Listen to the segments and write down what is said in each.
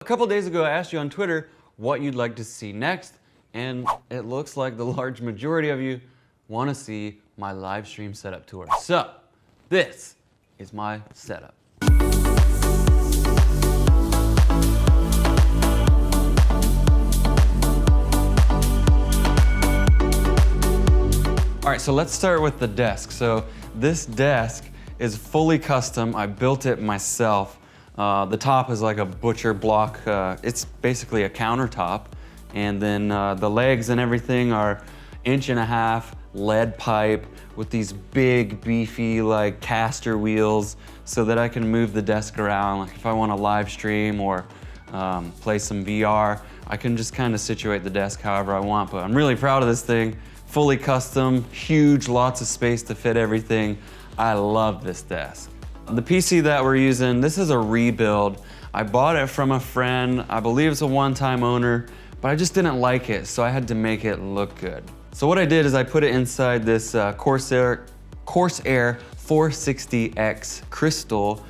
A couple days ago, I asked you on Twitter what you'd like to see next, and it looks like the large majority of you want to see my live stream setup tour. So, this is my setup. All right, so let's start with the desk. So this desk is fully custom. I built it myself. The top is like a butcher block. It's basically a countertop. And then the legs and everything are 1.5 inch lead pipe with these big, beefy, like caster wheels so that I can move the desk around. Like if I want to live stream or play some VR, I can just kind of situate the desk however I want. But I'm really proud of this thing. Fully custom, huge, lots of space to fit everything. I love this desk. The PC that we're using, this is a rebuild. I bought it from a friend. I believe it's a one-time owner, but I just didn't like it, so I had to make it look good. So what I did is I put it inside this Corsair 460X crystal.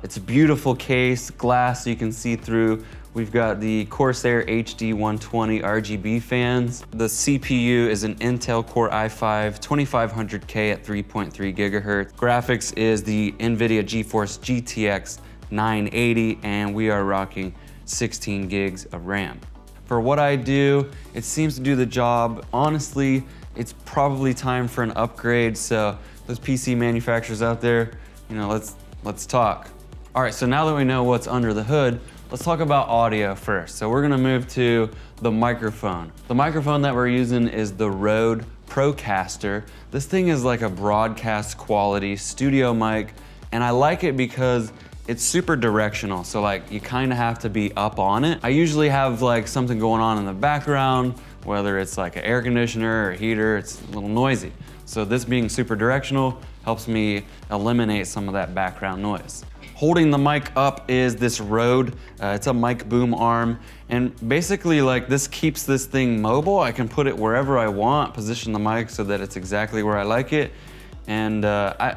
It's a beautiful case, glass so you can see through. We've got the Corsair HD 120 RGB fans. The CPU is an Intel Core i5 2500K at 3.3 gigahertz. Graphics is the NVIDIA GeForce GTX 980, and we are rocking 16 gigs of RAM. For what I do, it seems to do the job. Honestly, it's probably time for an upgrade, so those PC manufacturers out there, you know, let's talk. All right, so now that we know what's under the hood, let's talk about audio first. So we're gonna move to the microphone. The microphone that we're using is the Rode Procaster. This thing is like a broadcast quality studio mic, and I like it because it's super directional. So like you kind of have to be up on it. I usually have like something going on in the background, whether it's like an air conditioner or a heater, it's a little noisy. So this being super directional helps me eliminate some of that background noise. Holding the mic up is this Rode, it's a mic boom arm, and basically like this keeps this thing mobile. I can put it wherever I want, position the mic so that it's exactly where I like it. And I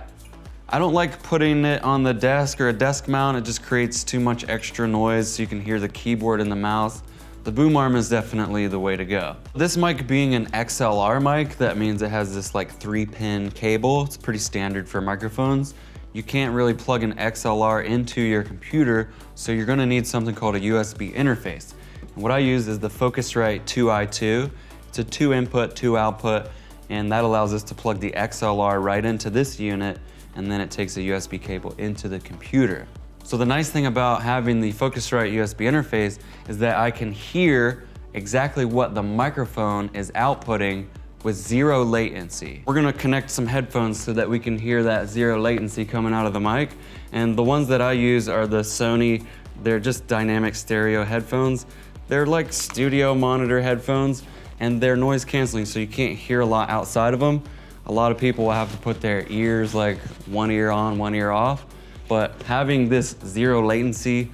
don't like putting it on the desk or a desk mount. It just creates too much extra noise so you can hear the keyboard and the mouse. The boom arm is definitely the way to go. This mic being an XLR mic, that means it has this like 3-pin cable. It's pretty standard for microphones. You can't really plug an XLR into your computer, so you're gonna need something called a USB interface. And what I use is the Focusrite 2i2. It's a 2 input, 2 output, and that allows us to plug the XLR right into this unit, and then it takes a USB cable into the computer. So the nice thing about having the Focusrite USB interface is that I can hear exactly what the microphone is outputting with 0 latency. We're gonna connect some headphones so that we can hear that 0 latency coming out of the mic. And the ones that I use are the Sony, they're just dynamic stereo headphones. They're like studio monitor headphones, and they're noise canceling, so you can't hear a lot outside of them. A lot of people will have to put their ears like one ear on, one ear off. But having this 0 latency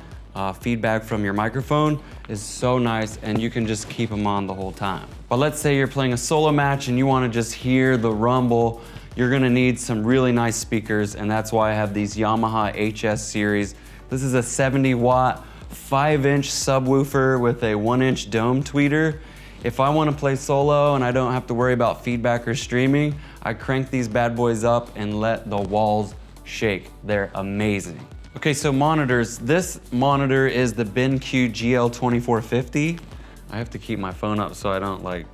feedback from your microphone is so nice, and you can just keep them on the whole time. But let's say you're playing a solo match and you want to just hear the rumble. You're gonna need some really nice speakers, and that's why I have these Yamaha HS series. This is a 70-watt, 5-inch subwoofer with a 1-inch dome tweeter. If I want to play solo and I don't have to worry about feedback or streaming, I crank these bad boys up and let the walls shake. They're amazing. Okay, so monitors. This monitor is the BenQ GL2450. I have to keep my phone up so I don't like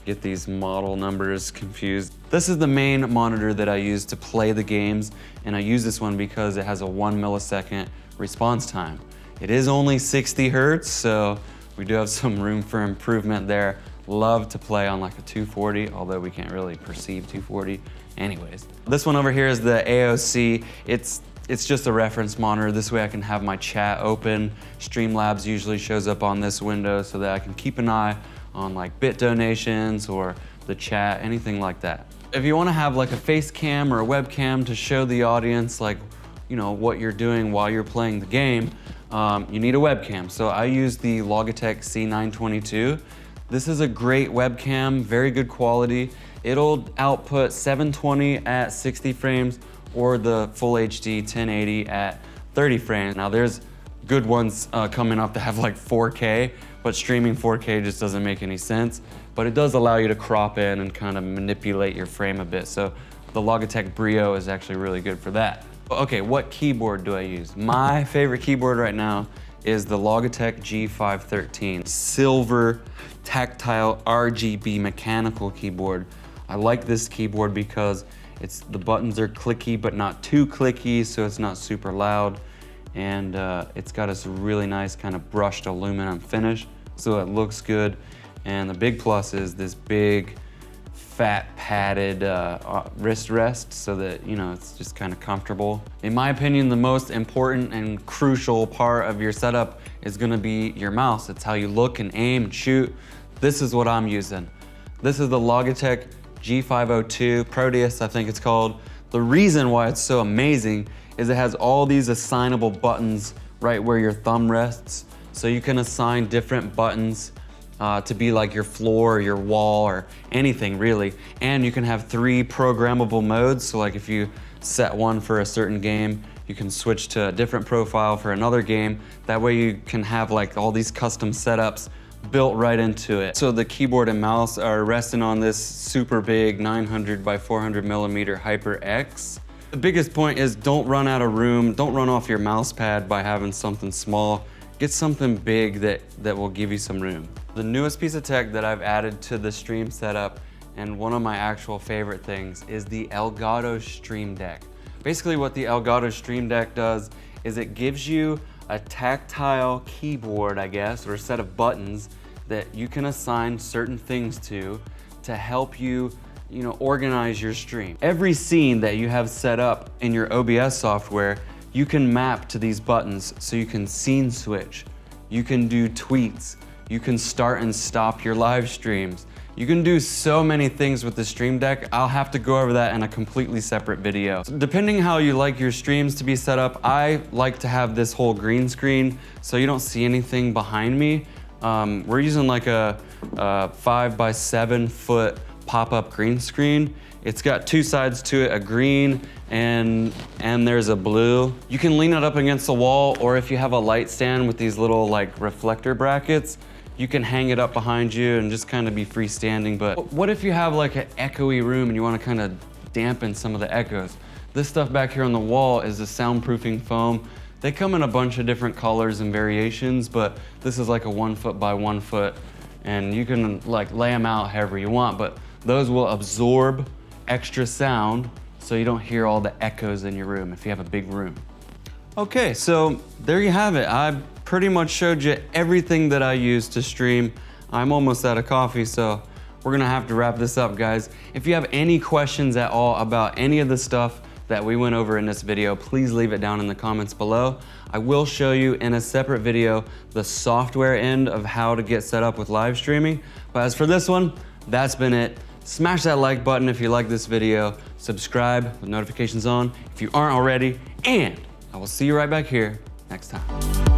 get these model numbers confused. This is the main monitor that I use to play the games, and I use this one because it has a 1 millisecond response time. It is only 60 hertz, so we do have some room for improvement there. Love to play on like a 240, although we can't really perceive 240. Anyways, this one over here is the AOC. It's just a reference monitor. This way I can have my chat open. Streamlabs usually shows up on this window so that I can keep an eye on like bit donations or the chat, anything like that. If you want to have like a face cam or a webcam to show the audience like, you know, what you're doing while you're playing the game, you need a webcam. So I use the Logitech C922. This is a great webcam, very good quality. It'll output 720 at 60 frames or the full HD 1080 at 30 frames. Now there's good ones coming up that have like 4K, but streaming 4K just doesn't make any sense. But it does allow you to crop in and kind of manipulate your frame a bit. So the Logitech Brio is actually really good for that. Okay, what keyboard do I use? My favorite keyboard right now is the Logitech G513. Silver, tactile, RGB mechanical keyboard. I like this keyboard because the buttons are clicky, but not too clicky, so it's not super loud. And it's got this really nice kind of brushed aluminum finish, so it looks good. And the big plus is this big, fat padded wrist rest, so that, you know, it's just kind of comfortable. In my opinion, the most important and crucial part of your setup is gonna be your mouse. It's how you look and aim and shoot. This is what I'm using. This is the Logitech G502 Proteus, I think it's called. The reason why it's so amazing is it has all these assignable buttons right where your thumb rests. So you can assign different buttons to be like your floor or your wall or anything really. And you can have 3 programmable modes. So like if you set one for a certain game, you can switch to a different profile for another game. That way you can have like all these custom setups built right into it. So the keyboard and mouse are resting on this super big 900 by 400 millimeter HyperX. The biggest point is don't run out of room, don't run off your mouse pad by having something small. Get something big that will give you some room. The newest piece of tech that I've added to the stream setup, and one of my actual favorite things, is the Elgato Stream Deck. Basically what the Elgato Stream Deck does is it gives you a tactile keyboard, I guess, or a set of buttons that you can assign certain things to help you, organize your stream. Every scene that you have set up in your OBS software, you can map to these buttons, so you can scene switch, you can do tweets, you can start and stop your live streams. You can do so many things with the Stream Deck. I'll have to go over that in a completely separate video. So depending how you like your streams to be set up, I like to have this whole green screen so you don't see anything behind me. We're using like a 5 by 7 foot pop-up green screen. It's got 2 sides to it, a green and there's a blue. You can lean it up against the wall, or if you have a light stand with these little like reflector brackets, you can hang it up behind you and just kind of be freestanding. But what if you have like an echoey room and you want to kind of dampen some of the echoes? This stuff back here on the wall is a soundproofing foam. They come in a bunch of different colors and variations, but this is like a 1 foot by 1 foot, and you can like lay them out however you want, but those will absorb extra sound so you don't hear all the echoes in your room if you have a big room. Okay, so there you have it. I pretty much showed you everything that I use to stream. I'm almost out of coffee, so we're gonna have to wrap this up, guys. If you have any questions at all about any of the stuff that we went over in this video, please leave it down in the comments below. I will show you in a separate video the software end of how to get set up with live streaming. But as for this one, that's been it. Smash that like button if you like this video, subscribe with notifications on if you aren't already, and I will see you right back here next time.